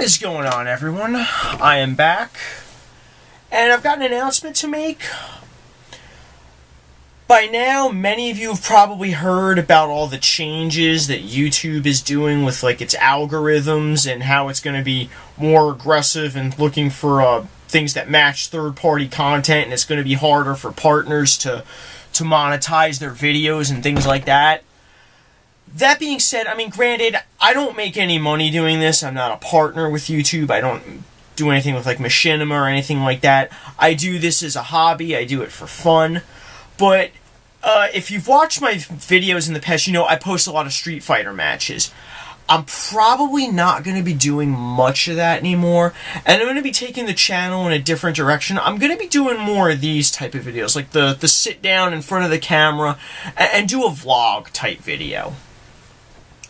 What is going on, everyone? I am back, and I've got an announcement to make. By now, many of you have probably heard about all the changes that YouTube is doing with its algorithms and how it's going to be more aggressive and looking for things that match third-party content, and it's going to be harder for partners to monetize their videos and things like that. That being said, granted, I don't make any money doing this. I'm not a partner with YouTube. I don't do anything with machinima or anything like that. I do this as a hobby. I do it for fun. But if you've watched my videos in the past, you know I post a lot of Street Fighter matches. I'm probably not going to be doing much of that anymore, and I'm going to be taking the channel in a different direction. I'm going to be doing more of these type of videos, like the sit down in front of the camera and do a vlog type video.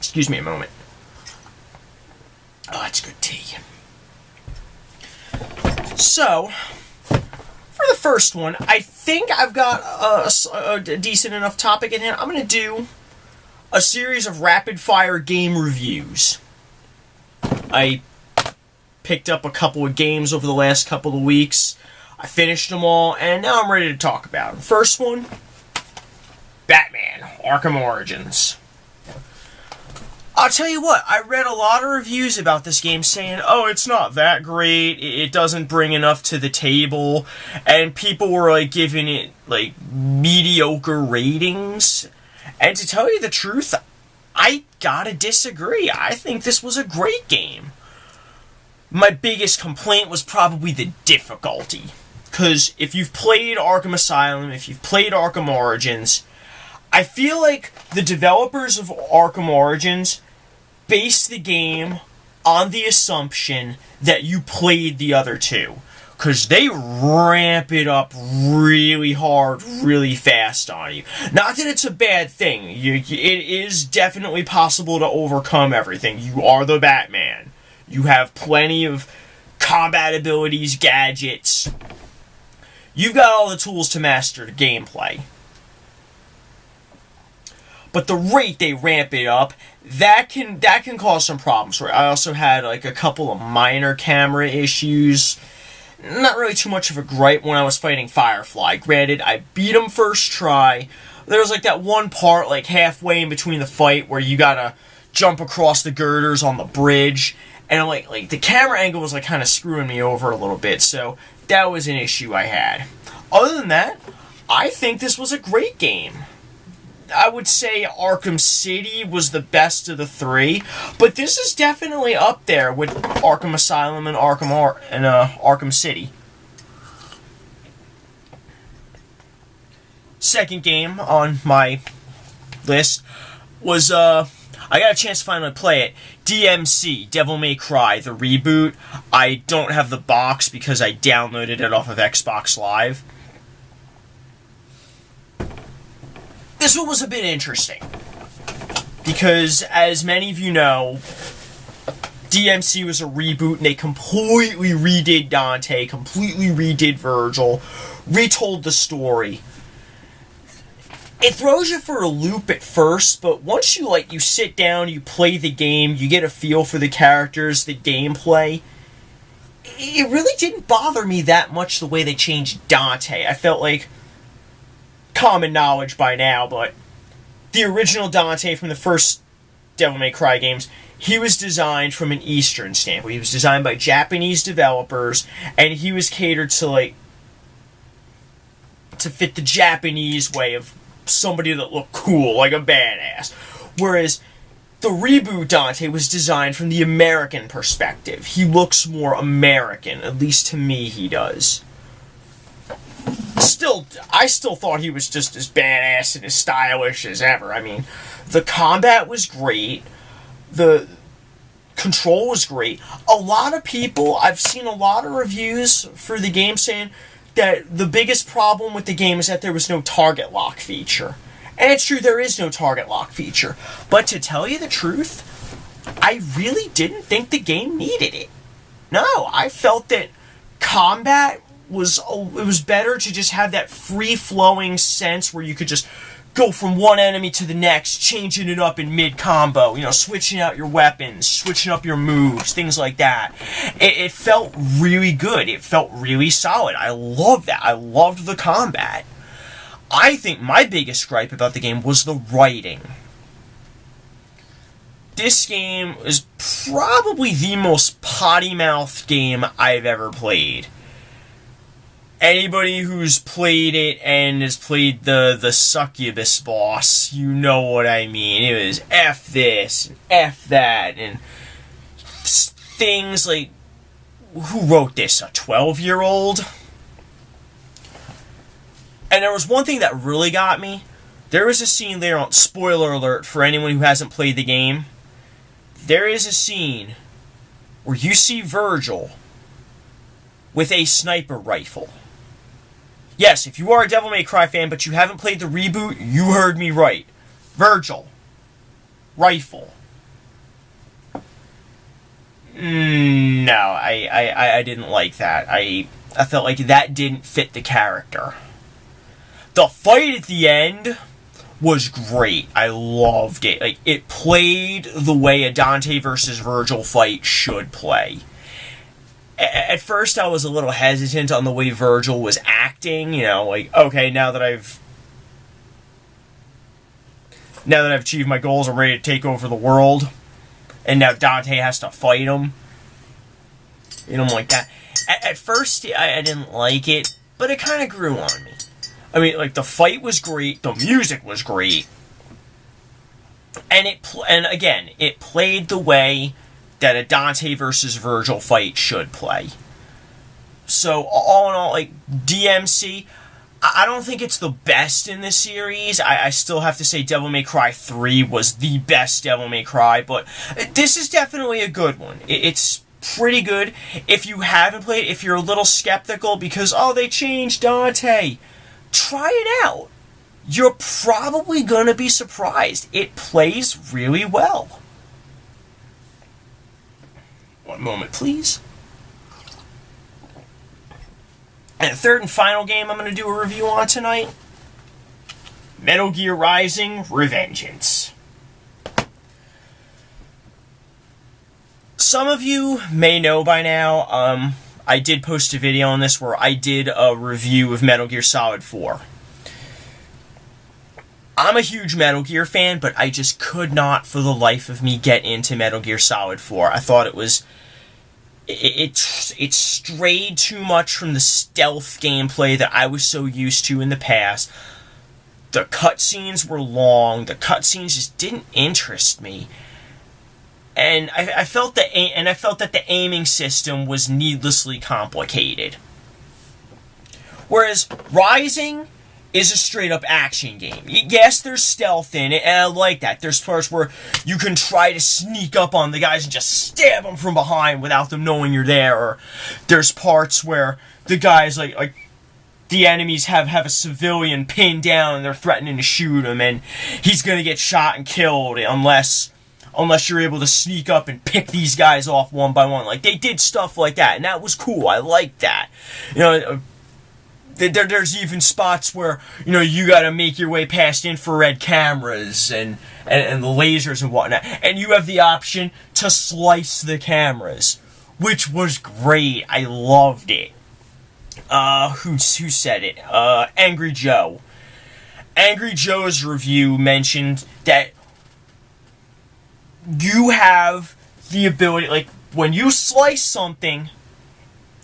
Excuse me a moment. Oh, that's good tea. So, for the first one, I think I've got a decent enough topic at hand. I'm going to do a series of rapid-fire game reviews. I picked up a couple of games over the last couple of weeks. I finished them all, and now I'm ready to talk about them. First one, Batman: Arkham Origins. I'll tell you what, I read a lot of reviews about this game saying, oh, it's not that great, it doesn't bring enough to the table, and people were giving it mediocre ratings. And to tell you the truth, I gotta disagree. I think this was a great game. My biggest complaint was probably the difficulty. Because if you've played Arkham Asylum, if you've played Arkham Origins, I feel like the developers of Arkham Origins based the game on the assumption that you played the other two. Because they ramp it up really hard, really fast on you. Not that it's a bad thing. It is definitely possible to overcome everything. You are the Batman. You have plenty of combat abilities, gadgets. You've got all the tools to master the gameplay. But the rate they ramp it up, that can cause some problems. I also had a couple of minor camera issues. Not really too much of a gripe when I was fighting Firefly. Granted, I beat him first try. There was that one part halfway in between the fight where you gotta jump across the girders on the bridge, and I'm the camera angle was kind of screwing me over a little bit, so that was an issue I had. Other than that, I think this was a great game. I would say Arkham City was the best of the three, but this is definitely up there with Arkham Asylum and Arkham City. Second game on my list was, I got a chance to finally play it, DMC, Devil May Cry, the reboot. I don't have the box because I downloaded it off of Xbox Live. This one was a bit interesting, because as many of you know, DMC was a reboot and they completely redid Dante, completely redid Virgil, retold the story. It throws you for a loop at first, but once you sit down, you play the game, you get a feel for the characters, the gameplay, it really didn't bother me that much the way they changed Dante. I felt common knowledge by now, but the original Dante from the first Devil May Cry games, he was designed from an Eastern standpoint. He was designed by Japanese developers, and he was catered to fit the Japanese way of somebody that looked cool, like a badass. Whereas the reboot Dante was designed from the American perspective. He looks more American, at least to me he does. I still thought he was just as badass and as stylish as ever. The combat was great. The control was great. A lot of people, I've seen a lot of reviews for the game saying that the biggest problem with the game is that there was no target lock feature. And it's true, there is no target lock feature. But to tell you the truth, I really didn't think the game needed it. No, I felt that combat it was better to just have that free-flowing sense where you could just go from one enemy to the next, changing it up in mid-combo, you know, switching out your weapons, switching up your moves, things like that. It felt really good. It felt really solid. I loved that. I loved the combat. I think my biggest gripe about the game was the writing. This game is probably the most potty-mouthed game I've ever played. Anybody who's played it and has played the succubus boss, you know what I mean. It was F this, and F that, and things like, who wrote this, a 12-year-old? And there was one thing that really got me. There was a scene there on, spoiler alert for anyone who hasn't played the game. There is a scene where you see Virgil with a sniper rifle. Yes, if you are a Devil May Cry fan, but you haven't played the reboot, you heard me right. Virgil. Rifle. No, I didn't like that. I felt like that didn't fit the character. The fight at the end was great. I loved it. Like, it played the way a Dante versus Virgil fight should play. At first, I was a little hesitant on the way Virgil was acting. You know, like, okay, now that I've achieved my goals, I'm ready to take over the world. And now Dante has to fight him. You know, like that. At first, I didn't like it, but it kind of grew on me. I mean, like, the fight was great, the music was great. And again, it played the way that a Dante versus Virgil fight should play. So, all in all, like, DMC, I don't think it's the best in the series. I still have to say Devil May Cry 3 was the best Devil May Cry, but this is definitely a good one. It's pretty good. If you haven't played it, if you're a little skeptical because, oh, they changed Dante, try it out. You're probably gonna be surprised. It plays really well. One moment, please. And the third and final game I'm going to do a review on tonight, Metal Gear Rising: Revengeance. Some of you may know by now, I did post a video on this where I did a review of Metal Gear Solid 4. I'm a huge Metal Gear fan, but I just could not for the life of me get into Metal Gear Solid 4. I thought it was... It strayed too much from the stealth gameplay that I was so used to in the past. The cutscenes were long. The cutscenes just didn't interest me. And I felt that the aiming system was needlessly complicated. Whereas Rising is a straight-up action game. Yes, there's stealth in it, and I like that. There's parts where you can try to sneak up on the guys and just stab them from behind without them knowing you're there. Or there's parts where the guys, like the enemies have a civilian pinned down and they're threatening to shoot him, and he's gonna get shot and killed unless you're able to sneak up and pick these guys off one by one. Like, they did stuff like that, and that was cool. I liked that. You know, there's even spots where, you know, you gotta make your way past infrared cameras and the lasers and whatnot, and you have the option to slice the cameras, which was great. I loved it. Who said it? Angry Joe. Angry Joe's review mentioned that you have the ability, like, when you slice something,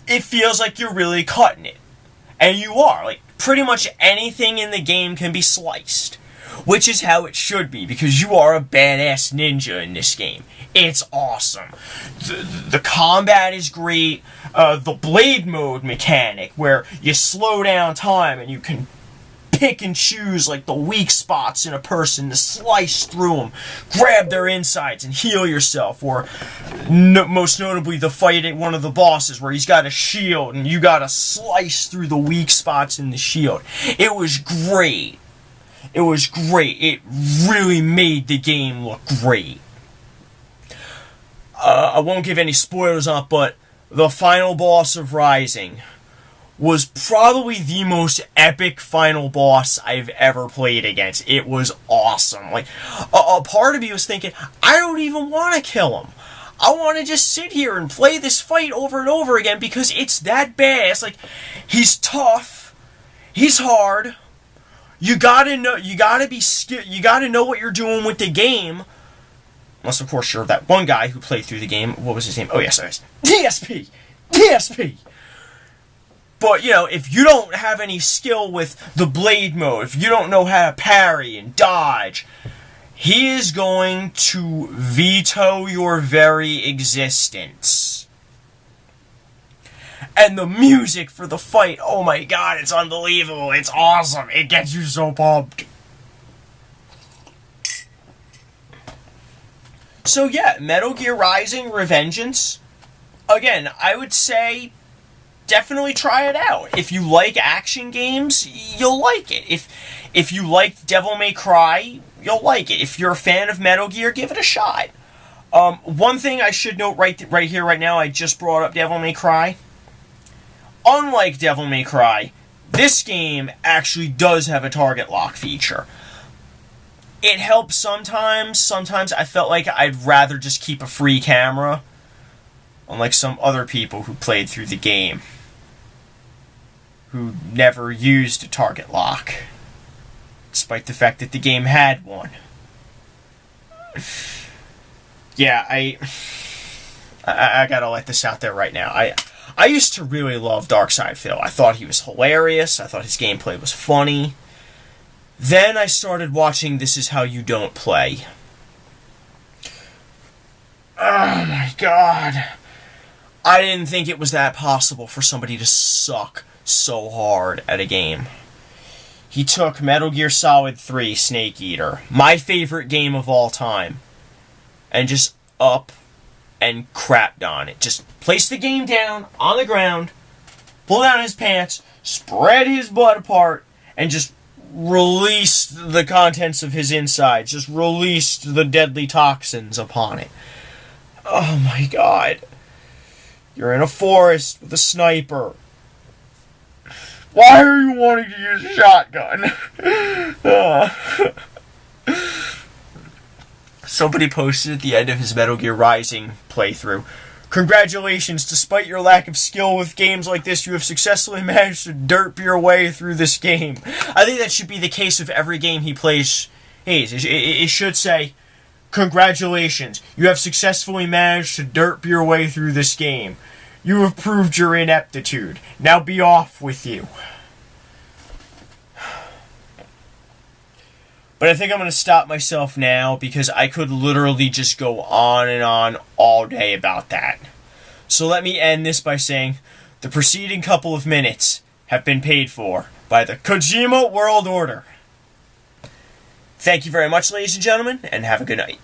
it feels like you're really cutting it. And you are. Like, pretty much anything in the game can be sliced. Which is how it should be, because you are a badass ninja in this game. It's awesome. The combat is great. The blade mode mechanic, where you slow down time and you can pick and choose, like, the weak spots in a person to slice through them, grab their insides and heal yourself. Or, most notably, the fight at one of the bosses where he's got a shield and you gotta slice through the weak spots in the shield. It was great. It was great. It really made the game look great. I won't give any spoilers on it, but the final boss of Rising was probably the most epic final boss I've ever played against. It was awesome. Like, a part of me was thinking, I don't even want to kill him. I want to just sit here and play this fight over and over again because it's that bad. It's like, he's tough, he's hard. You gotta know, you gotta know what you're doing with the game. Unless, of course, you're that one guy who played through the game. What was his name? Oh, yes, DSP! DSP! But, you know, if you don't have any skill with the blade mode, if you don't know how to parry and dodge, he is going to veto your very existence. And the music for the fight, oh my god, it's unbelievable. It's awesome. It gets you so pumped. So yeah, Metal Gear Rising: Revengeance. Again, I would say definitely try it out. If you like action games, you'll like it. If you like Devil May Cry, you'll like it. If you're a fan of Metal Gear, give it a shot. One thing I should note right here, right now, I just brought up Devil May Cry. Unlike Devil May Cry, this game actually does have a target lock feature. It helps sometimes. Sometimes I felt like I'd rather just keep a free camera, unlike some other people who played through the game, who never used a target lock, despite the fact that the game had one. Yeah, I gotta let this out there right now. I used to really love Darkside Phil. I thought he was hilarious. I thought his gameplay was funny. Then I started watching This Is How You Don't Play. Oh my god. I didn't think it was that possible for somebody to suck so hard at a game. He took Metal Gear Solid 3 Snake Eater, my favorite game of all time, and just up and crapped on it. Just placed the game down on the ground, pulled down his pants, spread his butt apart, and just released the contents of his insides. Just released the deadly toxins upon it. Oh my god. You're in a forest with a sniper. Why are you wanting to use a shotgun? Somebody posted at the end of his Metal Gear Rising playthrough, "Congratulations, despite your lack of skill with games like this, you have successfully managed to derp your way through this game." I think that should be the case of every game he plays. It should say, "Congratulations, you have successfully managed to derp your way through this game. You have proved your ineptitude. Now be off with you." But I think I'm going to stop myself now because I could literally just go on and on all day about that. So let me end this by saying the preceding couple of minutes have been paid for by the Kojima World Order. Thank you very much, ladies and gentlemen, and have a good night.